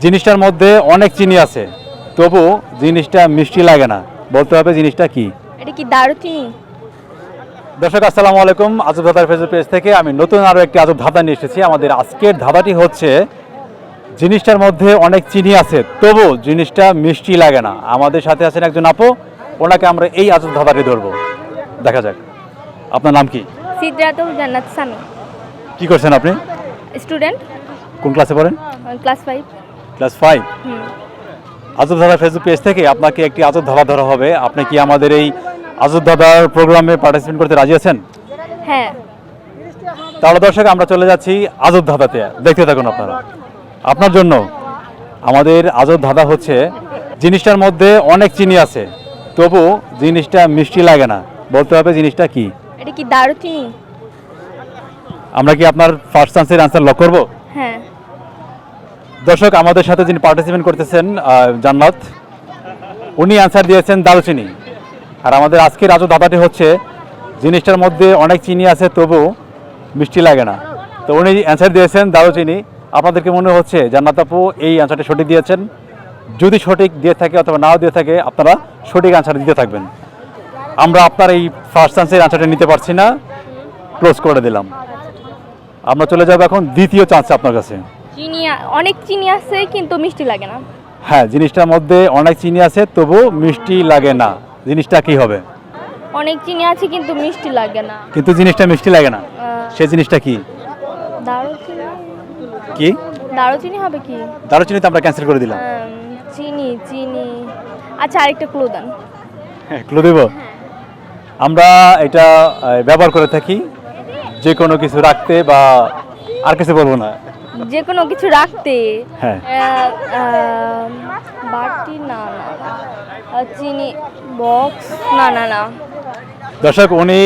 জিনিসটার মধ্যে অনেক চিনি আছে, তবু জিনিসটা মিষ্টি লাগে না। বলতে হবে জিনিসটা কি? এটা কি দারুচিনি? দর্শক আসসালামু আলাইকুম, আজব ধাঁধার ফেসবুক পেজ থেকে আমি নতুন আরও একটি আজব ধাঁধা নিয়ে এসেছি। আমাদের আজকের ধাঁধাটি হচ্ছে জিনিসটার মধ্যে অনেক চিনি আছে, তবু জিনিসটা মিষ্টি লাগে না। আমাদের সাথে আছেন একজন আপু, ওনাকে আমরা এই আজব ধাঁধাটি ধরবো। দেখা যাক, আপনার নাম কি? সিদরাতুল জান্নাত সামি। কি করছেন আপনি? স্টুডেন্ট, কোন ক্লাসে পড়েন? ক্লাস 5। ক্লাস 5। হুম। আজব ধাঁধার ফেসবুক পেজ থেকে আপনাকে একটি আজব ধাঁধা ধরা হবে। আপনি কি আমাদের এই আজব ধাঁধার প্রোগ্রামে পার্টিসিপেট করতে রাজি আছেন? হ্যাঁ। তাহলে দর্শক আমরা চলে যাচ্ছি আজব ধাঁধাতে, দেখতে থাকুন আপনারা। আপনার জন্য আমাদের আজব ধাঁধা হচ্ছে জিনিসটার মধ্যে অনেক চিনি আছে, তবু জিনিসটা মিষ্টি লাগে না। বলতে হবে জিনিসটা কি? এটা কি দারুচিনি? আমরা কি আপনার ফার্স্ট চান্সের আনসার লক করব? হ্যাঁ। দর্শক আমাদের সাথে যিনি পার্টিসিপেট করতেছেন জান্নাত, উনি অ্যান্সার দিয়েছেন দারুচিনি। আর আমাদের আজকের আজব ধাঁধাটি হচ্ছে জিনিসটার মধ্যে অনেক চিনি আছে, তবু মিষ্টি লাগে না। তো উনি অ্যান্সার দিয়েছেন দারুচিনি। আপনাদেরকে মনে হচ্ছে জান্নাত আপু এই অ্যান্সারটি সঠিক দিয়েছেন? যদি সঠিক দিয়ে থাকে অথবা নাও দিয়ে থাকে, আপনারা সঠিক অ্যান্সার দিতে থাকবেন। আমরা আপনার এই ফার্স্ট চান্সের অ্যান্সারটা নিতে পারছি না, ক্লোজ করে দিলাম। আমরা চলে যাব এখন দ্বিতীয় চান্সে আপনার কাছে। অনেক চিনি আছে কিন্তু মিষ্টি লাগে না। হ্যাঁ, জিনিসটার মধ্যে অনেক চিনি আছে, তবু মিষ্টি লাগে না। জিনিসটা কি হবে? অনেক চিনি আছে কিন্তু মিষ্টি লাগে না। কিন্তু জিনিসটা মিষ্টি লাগে না, সেই জিনিসটা কি? দারুচিনি। কি দারুচিনি হবে কি? দারুচিনি তো আমরা ক্যান্সেল করে দিলাম। চিনি চিনি। আচ্ছা, আরেকটা ক্লু দেন। ক্লু দেব? আমরা এটা ব্যবহার করে থাকি যে কোনো কিছু রাখতে, বা আর কিছু বলবো না। যে কোনো কিছু রাখতে। হ্যাঁ। বাটি না না না। চিনি বক্স না না না। দর্শক উনি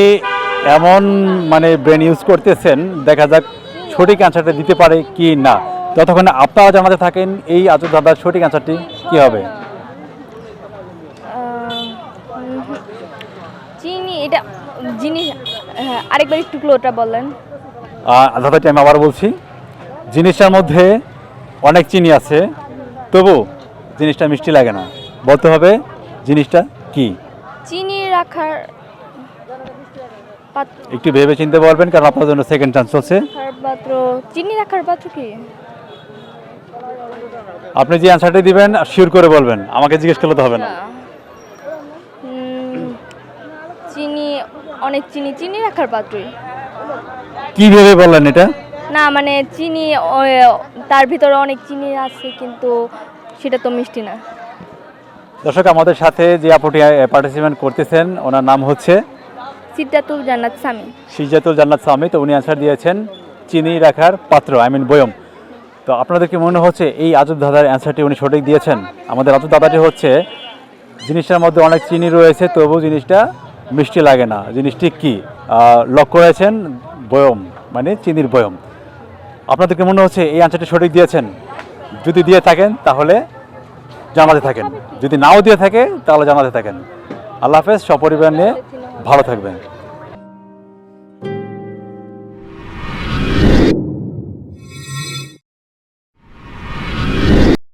এমন ব্রেন ইউজ করতেছেন, দেখা যাক সঠিক অ্যান্সারটা দিতে পারে কি না। ততক্ষণে আপনারা জানাতে থাকেন এই আজব ধাঁধার সঠিক অ্যান্সারটি কি হবে। চিনি এটা জিনিস। আরেকবার একটু ক্লোটা বলেন। ধাঁধাটি আমি আবার বলছি, জিনিসটার মধ্যে অনেক চিনি আছে, তবু জিনিসটা মিষ্টি লাগে না। বলতে হবে জিনিসটা কি? চিনি রাখার একটু ভেবে চিনতে বলবেন, কারণ আপনার জন্য সেকেন্ড চান্স চলছে। পাত্র। চিনি রাখার পাত্র কি? আপনি যে অ্যান্সারটি দিবেন শিওর করে বলবেন, আমাকে জিজ্ঞেস করলে তো হবে না। চিনি, অনেক চিনি, চিনি রাখার পাত্রই। কি ভেবে বললেন এটা? না মানে চিনি, তার ভিতরে অনেক চিনি আছে কিন্তু সেটা তো মিষ্টি না। দর্শক আমাদের সাথে যে আপুটি পার্টিসিপেন্ট করতেছেন, ওনার নাম হচ্ছে সিদরাতুল জান্নাত সামি। সিজাতুল জান্নাত সামি। তো উনি অ্যান্সার দিয়েছেন চিনি রাখার পাত্র, বয়ম। তো আপনাদের কি মনে হচ্ছে এই আজব ধাঁধার অ্যান্সারটি উনি সঠিক দিয়েছেন? আমাদের আজব ধাঁধাটি হচ্ছে জিনিসটার মধ্যে অনেক চিনি রয়েছে, তবু জিনিসটা মিষ্টি লাগে না। জিনিসটি কি? লক করেছেন বয়ম, মানে চিনির বয়ম। আপনাদেরকে মনে হচ্ছে এই অ্যান্সারটি সঠিক দিয়েছেন? যদি দিয়ে থাকেন তাহলে জানাতে থাকেন, যদি নাও দিয়ে থাকে তাহলে জানাতে থাকেন। আল্লাহ হাফেজ, সপরিবার নিয়ে ভালো থাকবেন।